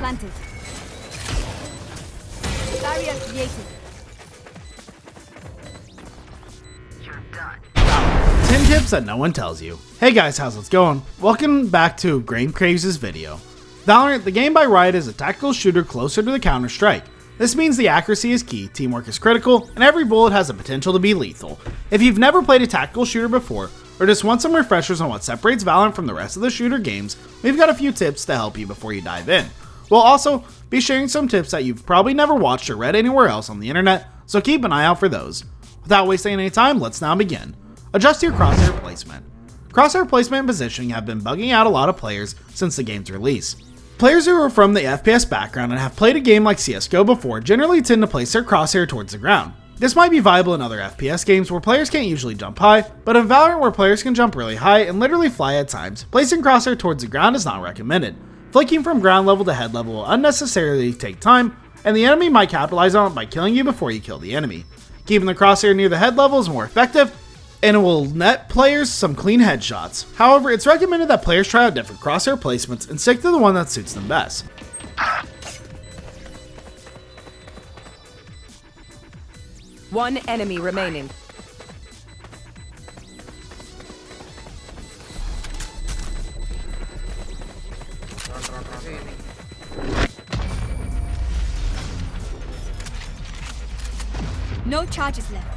planted. Barrier created. 10 tips that no one tells you. Hey guys, how's it going? Welcome back to Game Craves' video. Valorant, the game by Riot, is a tactical shooter closer to the Counter-Strike. This means the accuracy is key, teamwork is critical, and every bullet has the potential to be lethal. If you've never played a tactical shooter before, or just want some refreshers on what separates Valorant from the rest of the shooter games, we've got a few tips to help you before you dive in. We'll also be sharing some tips that you've probably never watched or read anywhere else on the internet, so keep an eye out for those. Without wasting any time, let's now begin. Adjust your crosshair placement. Crosshair placement and positioning have been bugging out a lot of players since the game's release. Players who are from the FPS background and have played a game like CSGO before generally tend to place their crosshair towards the ground. This might be viable in other FPS games where players can't usually jump high, but in Valorant where players can jump really high and literally fly at times, placing crosshair towards the ground is not recommended. Flicking from ground level to head level will unnecessarily take time, and the enemy might capitalize on it by killing you before you kill the enemy. Keeping the crosshair near the head level is more effective, and it will net players some clean headshots. However, it's recommended that players try out different crosshair placements and stick to the one that suits them best. One enemy remaining. No charges left.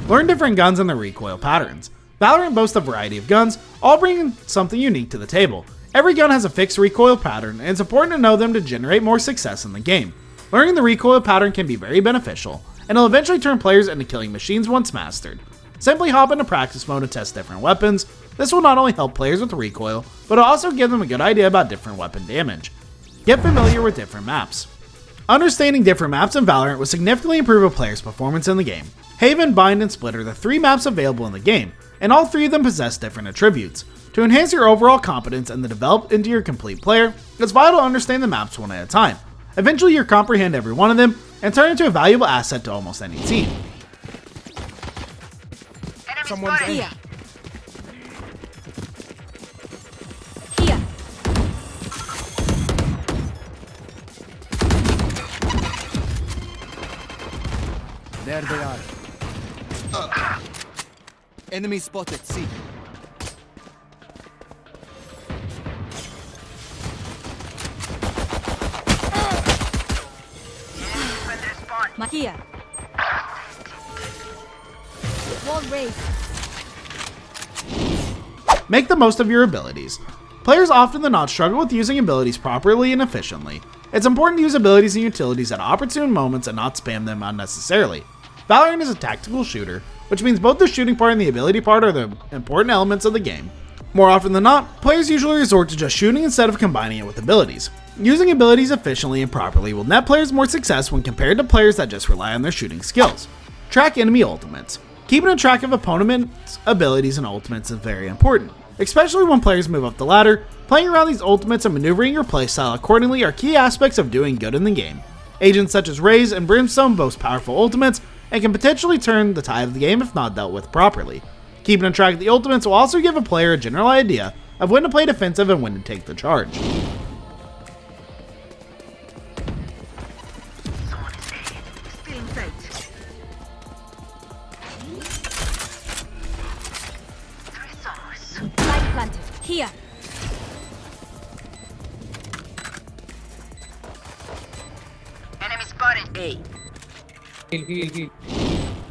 Learn different guns and their recoil patterns. Valorant boasts a variety of guns, all bringing something unique to the table. Every gun has a fixed recoil pattern, and it's important to know them to generate more success in the game. Learning the recoil pattern can be very beneficial, and it'll eventually turn players into killing machines once mastered. Simply hop into practice mode and test different weapons. This will not only help players with recoil, but it'll also give them a good idea about different weapon damage. Get familiar with different maps. Understanding different maps in Valorant will significantly improve a player's performance in the game. Haven, Bind, and Split are the 3 maps available in the game, and all 3 of them possess different attributes. To enhance your overall competence and to develop into your complete player, it's vital to understand the maps one at a time. Eventually you'll comprehend every one of them and turn into a valuable asset to almost any team. Someone's Here. Here. There they are. Enemy spotted. See. Here. Wall raised. Make the most of your abilities. Players often than not struggle with using abilities properly and efficiently. It's important to use abilities and utilities at opportune moments and not spam them unnecessarily. Valorant is a tactical shooter, which means both the shooting part and the ability part are the important elements of the game. More often than not, players usually resort to just shooting instead of combining it with abilities. Using abilities efficiently and properly will net players more success when compared to players that just rely on their shooting skills. Track enemy ultimates. Keeping a track of opponents' abilities and ultimates is very important, especially when players move up the ladder. Playing around these ultimates and maneuvering your playstyle accordingly are key aspects of doing good in the game. Agents such as Raze and Brimstone boast powerful ultimates and can potentially turn the tide of the game if not dealt with properly. Keeping a track of the ultimates will also give a player a general idea of when to play defensive and when to take the charge. Light planted. Here. Enemy spotted. A.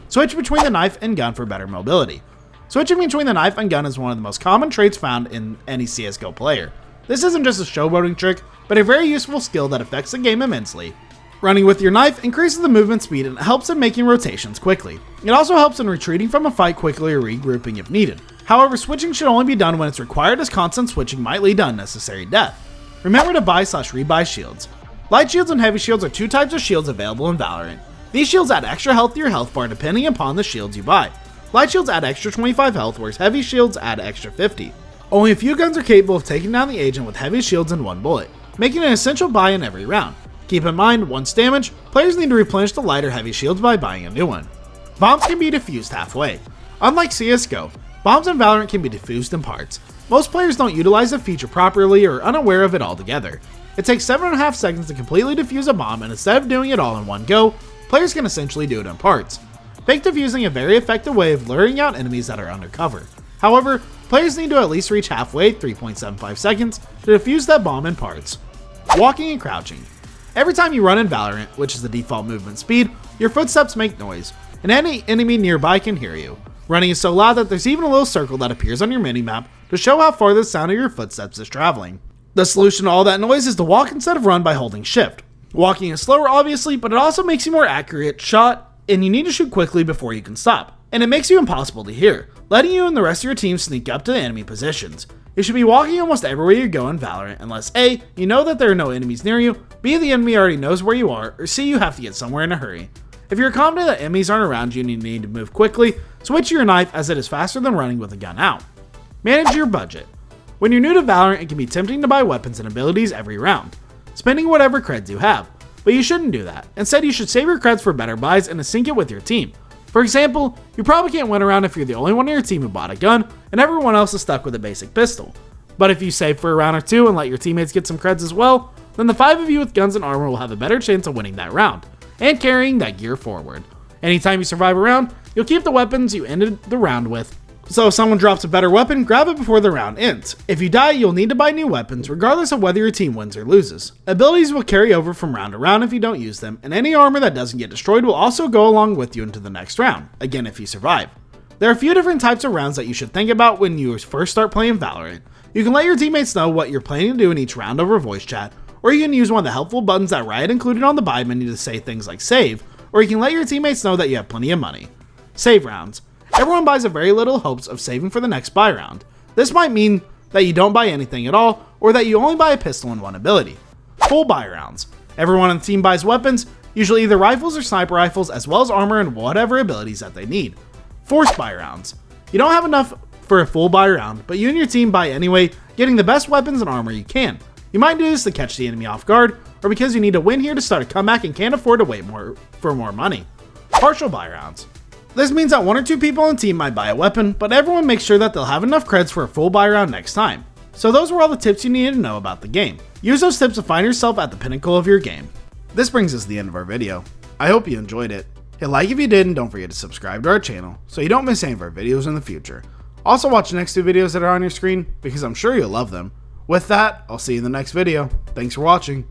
Switch between the knife and gun for better mobility. Switching between the knife and gun is one of the most common traits found in any CSGO player. This isn't just a showboating trick, but a very useful skill that affects the game immensely. Running with your knife increases the movement speed and helps in making rotations quickly. It also helps in retreating from a fight quickly or regrouping if needed. However, switching should only be done when it's required, as constant switching might lead to unnecessary death. Remember to buy/rebuy shields. Light shields and heavy shields are 2 types of shields available in Valorant. These shields add extra health to your health bar depending upon the shields you buy. Light shields add extra 25 health, whereas heavy shields add extra 50. Only a few guns are capable of taking down the agent with heavy shields in 1 bullet, making it an essential buy in every round. Keep in mind, once damaged, players need to replenish the light or heavy shields by buying a new one. Bombs can be defused halfway. Unlike CSGO, bombs in Valorant can be defused in parts. Most players don't utilize the feature properly or are unaware of it altogether. It takes 7.5 seconds to completely defuse a bomb, and instead of doing it all in one go, players can essentially do it in parts. Fake defusing is a very effective way of luring out enemies that are undercover. However, players need to at least reach halfway, 3.75 seconds, to defuse that bomb in parts. Walking and crouching. Every time you run in Valorant, which is the default movement speed, your footsteps make noise, and any enemy nearby can hear you. Running is so loud that there's even a little circle that appears on your minimap to show how far the sound of your footsteps is traveling. The solution to all that noise is to walk instead of run by holding shift. Walking is slower obviously, but it also makes you more accurate shot, and you need to shoot quickly before you can stop. And it makes you impossible to hear, letting you and the rest of your team sneak up to the enemy positions. You should be walking almost everywhere you go in Valorant unless A, you know that there are no enemies near you, B, the enemy already knows where you are, or C, you have to get somewhere in a hurry. If you're confident that enemies aren't around you and you need to move quickly, switch to your knife as it is faster than running with a gun out. Manage your budget. When you're new to Valorant, it can be tempting to buy weapons and abilities every round, spending whatever creds you have, but you shouldn't do that. Instead, you should save your creds for better buys and to sync it with your team. For example, you probably can't win around if you're the only one on your team who bought a gun and everyone else is stuck with a basic pistol. But if you save for a round or two and let your teammates get some creds as well, then the 5 of you with guns and armor will have a better chance of winning that round and carrying that gear forward. Anytime you survive a round, you'll keep the weapons you ended the round with. So if someone drops a better weapon, grab it before the round ends. If you die, you'll need to buy new weapons regardless of whether your team wins or loses. Abilities will carry over from round to round if you don't use them, and any armor that doesn't get destroyed will also go along with you into the next round, again if you survive. There are a few different types of rounds that you should think about when you first start playing Valorant. You can let your teammates know what you're planning to do in each round over voice chat, or you can use one of the helpful buttons that Riot included on the buy menu to say things like save, or you can let your teammates know that you have plenty of money. Save rounds. Everyone buys a very little hopes of saving for the next buy round. This might mean that you don't buy anything at all, or that you only buy a pistol and one ability. Full buy rounds. Everyone on the team buys weapons, usually either rifles or sniper rifles, as well as armor and whatever abilities that they need. Forced buy rounds. You don't have enough for a full buy round, but you and your team buy anyway, getting the best weapons and armor you can. You might do this to catch the enemy off guard, or because you need to win here to start a comeback and can't afford to wait for more money. Partial buy rounds. This means that 1 or 2 people on the team might buy a weapon, but everyone makes sure that they'll have enough creds for a full buy round next time. So those were all the tips you needed to know about the game. Use those tips to find yourself at the pinnacle of your game. This brings us to the end of our video. I hope you enjoyed it. Hit like if you did, and don't forget to subscribe to our channel so you don't miss any of our videos in the future. Also watch the next 2 videos that are on your screen because I'm sure you'll love them. With that, I'll see you in the next video. Thanks for watching.